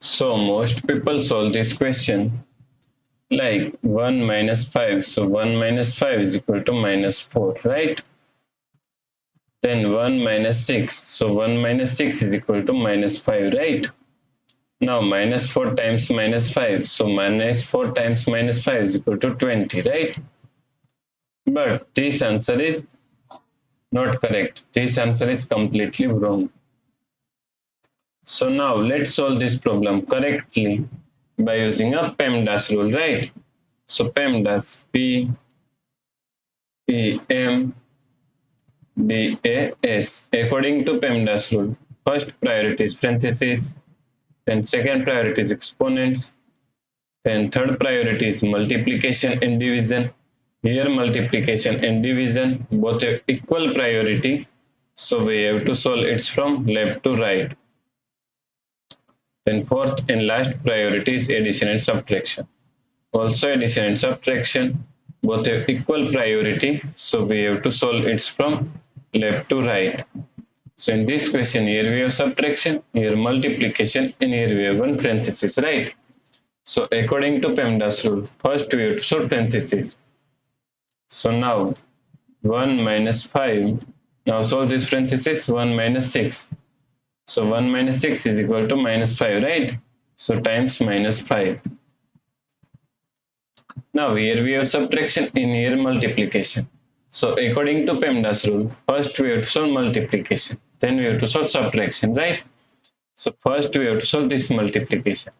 So most people solve this question like 1 minus 5. So 1 minus 5 is equal to minus 4, right? Then 1 minus 6. So 1 minus 6 is equal to minus 5, right? Now minus 4 times minus 5. So minus 4 times minus 5 is equal to 20, right? But this answer is not correct. This answer is completely wrong. So now let's solve this problem correctly by using a PEMDAS rule, right? So PEMDAS, P-E-M-D-A-S. According to PEMDAS rule, first priority is parentheses, then second priority is exponents, then third priority is multiplication and division. Here multiplication and division both have equal priority, so we have to solve it from left to right. Then fourth and last priority is addition and subtraction. Also addition and subtraction both have equal priority, so we have to solve it from left to right. So in this question, here we have subtraction, here multiplication, and here we have one parenthesis, right? So according to PEMDAS rule, first we have to solve parenthesis. So now 1 minus 5, now solve this parenthesis, 1 minus 6. So 1 minus 6 is equal to minus 5, right? So times minus 5. Now here we have subtraction, in here multiplication. So according to PEMDAS rule, first we have to solve multiplication, then we have to solve subtraction, right? So first we have to solve this multiplication.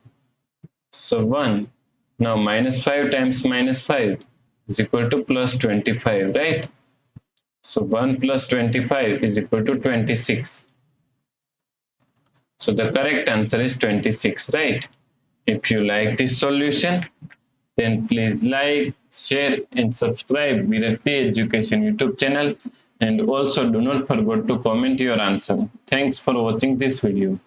So 1, now minus 5 times minus 5 is equal to plus 25, right? So 1 plus 25 is equal to 26. So the correct answer is 26, right? If you like this solution, then please like, share and subscribe Virakti Education YouTube channel, and also do not forget to comment your answer. Thanks for watching this video.